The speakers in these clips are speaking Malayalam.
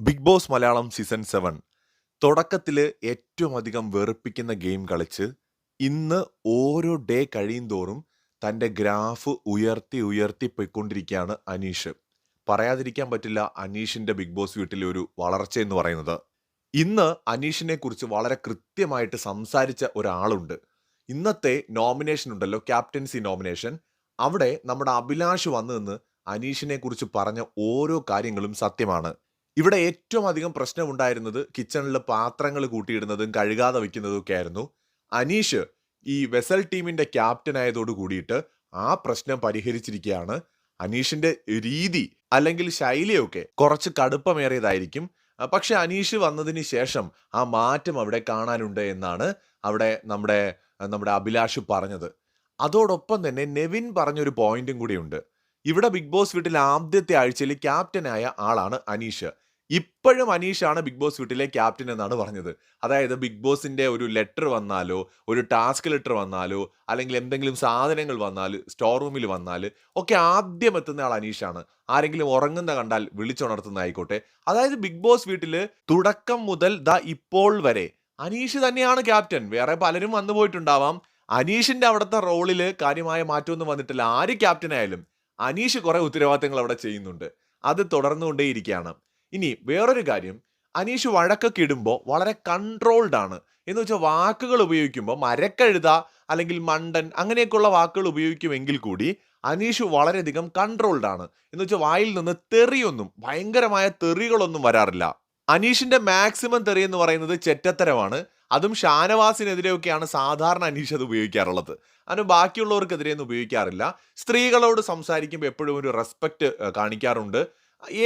ബിഗ് ബോസ് മലയാളം സീസൺ 7 തുടക്കത്തില് ഏറ്റവും അധികം വെറുപ്പിക്കുന്ന ഗെയിം കളിച്ച് ഇന്ന് ഓരോ ഡേ കഴിയുന്തോറും തന്റെ ഗ്രാഫ് ഉയർത്തി ഉയർത്തി പോയിക്കൊണ്ടിരിക്കുകയാണ് അനീഷ്. പറയാതിരിക്കാൻ പറ്റില്ല അനീഷിന്റെ ബിഗ് ബോസ് വീട്ടിലെ ഒരു വളർച്ച എന്ന് പറയുന്നത്. ഇന്ന് അനീഷിനെ കുറിച്ച് വളരെ കൃത്യമായിട്ട് സംസാരിച്ച ഒരാളുണ്ട്. ഇന്നത്തെ നോമിനേഷൻ ഉണ്ടല്ലോ, ക്യാപ്റ്റൻസി നോമിനേഷൻ. അവിടെ നമ്മുടെ അഭിലാഷ് വന്നു നിന്ന് അനീഷിനെ കുറിച്ച് പറഞ്ഞ ഓരോ കാര്യങ്ങളും സത്യമാണ്. ഇവിടെ ഏറ്റവും അധികം പ്രശ്നമുണ്ടായിരുന്നത് കിച്ചണിൽ പാത്രങ്ങൾ കൂട്ടിയിടുന്നതും കഴുകാതെ വെക്കുന്നതും ഒക്കെ ആയിരുന്നു. അനീഷ് ഈ വെസൽ ടീമിന്റെ ക്യാപ്റ്റൻ ആയതോട് കൂടിയിട്ട് ആ പ്രശ്നം പരിഹരിച്ചിരിക്കുകയാണ്. അനീഷിന്റെ രീതി അല്ലെങ്കിൽ ശൈലിയൊക്കെ കുറച്ച് കടുപ്പമേറിയതായിരിക്കും. പക്ഷെ അനീഷ് വന്നതിന് ശേഷം ആ മാറ്റം അവിടെ കാണാനുണ്ട് എന്നാണ് അവിടെ നമ്മുടെ നമ്മുടെ അഭിലാഷ് പറഞ്ഞത്. അതോടൊപ്പം തന്നെ നെവിൻ പറഞ്ഞൊരു പോയിന്റും കൂടിയുണ്ട്. ഇവിടെ ബിഗ് ബോസ് വീട്ടിൽ ആദ്യത്തെ ആഴ്ചയിൽ ക്യാപ്റ്റനായ ആളാണ് അനീഷ്. ഇപ്പോഴും അനീഷാണ് ബിഗ് ബോസ് വീട്ടിലെ ക്യാപ്റ്റൻ എന്നാണ് പറഞ്ഞത്. അതായത് ബിഗ് ബോസിന്റെ ഒരു ലെറ്റർ വന്നാലോ, ഒരു ടാസ്ക് ലെറ്റർ വന്നാലോ, അല്ലെങ്കിൽ എന്തെങ്കിലും സാധനങ്ങൾ വന്നാൽ, സ്റ്റോർ റൂമിൽ വന്നാൽ ഒക്കെ ആദ്യം എത്തുന്ന ആൾ അനീഷാണ്. ആരെങ്കിലും ഉറങ്ങുന്ന കണ്ടാൽ വിളിച്ചുണർത്തുന്ന ആയിക്കോട്ടെ. അതായത് ബിഗ് ബോസ് വീട്ടിൽ തുടക്കം മുതൽ ദാ ഇപ്പോൾ വരെ അനീഷ് തന്നെയാണ് ക്യാപ്റ്റൻ. വേറെ പലരും വന്നു പോയിട്ടുണ്ടാവാം. അനീഷിന്റെ അവിടുത്തെ റോളിൽ കാര്യമായ മാറ്റമൊന്നും വന്നിട്ടില്ല. ആര് ക്യാപ്റ്റൻ ആയാലും അനീഷ് കുറെ ഉത്തരവാദിത്തങ്ങൾ അവിടെ ചെയ്യുന്നുണ്ട്. അത് തുടർന്നുകൊണ്ടേയിരിക്കുകയാണ്. ഇനി വേറൊരു കാര്യം, അനീഷ് വഴക്കൊക്കെ ഇടുമ്പോൾ വളരെ കൺട്രോൾഡ് ആണ്. എന്ന് വെച്ചാൽ വാക്കുകൾ ഉപയോഗിക്കുമ്പോൾ മരക്കഴുത അല്ലെങ്കിൽ മണ്ടൻ അങ്ങനെയൊക്കെയുള്ള വാക്കുകൾ ഉപയോഗിക്കുമെങ്കിൽ കൂടി അനീഷ് വളരെയധികം കൺട്രോൾഡ് ആണ്. എന്ന് വെച്ചാൽ വായിൽ നിന്ന് തെറിയൊന്നും, ഭയങ്കരമായ തെറികളൊന്നും വരാറില്ല. അനീഷിന്റെ മാക്സിമം തെറി എന്ന് പറയുന്നത് ചെറ്റത്തരമാണ്. അതും ഷാനവാസിനെതിരെയൊക്കെയാണ് സാധാരണ അനീഷ് അത് ഉപയോഗിക്കാറുള്ളത്. അതിന് ബാക്കിയുള്ളവർക്കെതിരെയൊന്നും ഉപയോഗിക്കാറില്ല. സ്ത്രീകളോട് സംസാരിക്കുമ്പോൾ എപ്പോഴും ഒരു റെസ്പെക്ട് കാണിക്കാറുണ്ട്.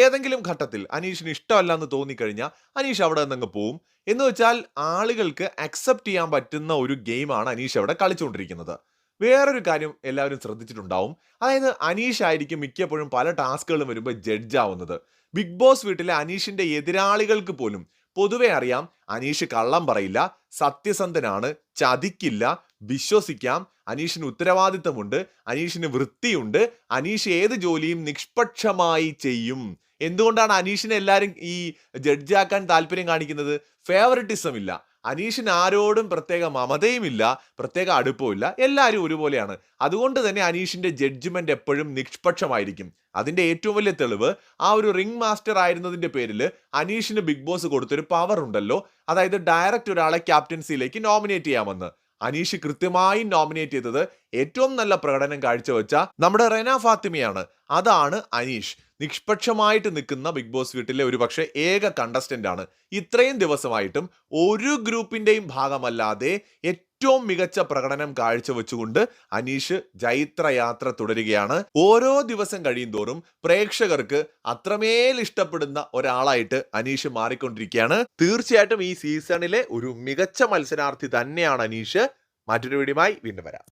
ഏതെങ്കിലും ഘട്ടത്തിൽ അനീഷിന് ഇഷ്ടമല്ല എന്ന് തോന്നിക്കഴിഞ്ഞാൽ അനീഷ് അവിടെ നിന്നങ്ങ് പോവും. എന്ന് വെച്ചാൽ ആളുകൾക്ക് അക്സെപ്റ്റ് ചെയ്യാൻ പറ്റുന്ന ഒരു ഗെയിമാണ് അനീഷ് അവിടെ കളിച്ചുകൊണ്ടിരിക്കുന്നത്. വേറൊരു കാര്യം എല്ലാവരും ശ്രദ്ധിച്ചിട്ടുണ്ടാവും. അതായത് അനീഷ് ആയിരിക്കും മിക്കപ്പോഴും പല ടാസ്കുകളും വരുമ്പോൾ ജഡ്ജ് ആവുന്നത്. ബിഗ് ബോസ് വീട്ടിലെ അനീഷിന്റെ എതിരാളികൾക്ക് പോലും പൊതുവെ അറിയാം അനീഷ് കള്ളം പറയില്ല, സത്യസന്ധനാണ്, ചതിക്കില്ല, വിശ്വസിക്കാം, അനീഷിന് ഉത്തരവാദിത്തമുണ്ട്, അനീഷിന് വൃത്തിയുണ്ട്, അനീഷ് ഏത് ജോലിയും നിഷ്പക്ഷമായി ചെയ്യും. എന്തുകൊണ്ടാണ് അനീഷിനെ എല്ലാവരും ഈ ജഡ്ജാക്കാൻ താല്പര്യം കാണിക്കുന്നത്? ഫേവറിറ്റിസം ഇല്ല. അനീഷിന് ആരോടും പ്രത്യേക മമതയുമില്ല, പ്രത്യേക അടുപ്പമില്ല, എല്ലാവരും ഒരുപോലെയാണ്. അതുകൊണ്ട് തന്നെ അനീഷിന്റെ ജഡ്ജ്മെന്റ് എപ്പോഴും നിഷ്പക്ഷമായിരിക്കും. അതിന്റെ ഏറ്റവും വലിയ തെളിവ് ആ ഒരു റിംഗ് മാസ്റ്റർ ആയിരുന്നതിന്റെ പേരിൽ അനീഷിന് ബിഗ് ബോസ് കൊടുത്തൊരു പവർ ഉണ്ടല്ലോ. അതായത് ഡയറക്റ്റ് ഒരാളെ ക്യാപ്റ്റൻസിയിലേക്ക് നോമിനേറ്റ് ചെയ്യാമെന്ന്. അനീഷ് കൃത്യമായി നോമിനേറ്റ് ചെയ്തത് ഏറ്റവും നല്ല പ്രകടനം കാഴ്ചവെച്ച നമ്മുടെ റെന ഫാത്തിമയാണ്. അതാണ് അനീഷ്. നിഷ്പക്ഷമായിട്ട് നിൽക്കുന്ന ബിഗ് ബോസ് വീട്ടിലെ ഒരു പക്ഷേ ഏക കണ്ടസ്റ്റന്റ് ആണ്. ഇത്രയും ദിവസമായിട്ടും ഒരു ഗ്രൂപ്പിന്റെയും ഭാഗമല്ലാതെ ഏറ്റവും മികച്ച പ്രകടനം കാഴ്ചവെച്ചുകൊണ്ട് അനീഷ് ജൈത്രയാത്ര തുടരുകയാണ്. ഓരോ ദിവസം കഴിയുന്തോറും പ്രേക്ഷകർക്ക് അത്രമേൽ ഇഷ്ടപ്പെടുന്ന ഒരാളായിട്ട് അനീഷ് മാറിക്കൊണ്ടിരിക്കുകയാണ്. തീർച്ചയായിട്ടും ഈ സീസണിലെ ഒരു മികച്ച മത്സരാർത്ഥി തന്നെയാണ് അനീഷ്. മറ്റൊരു വീഡിയോയുമായി വീണ്ടും വരാം.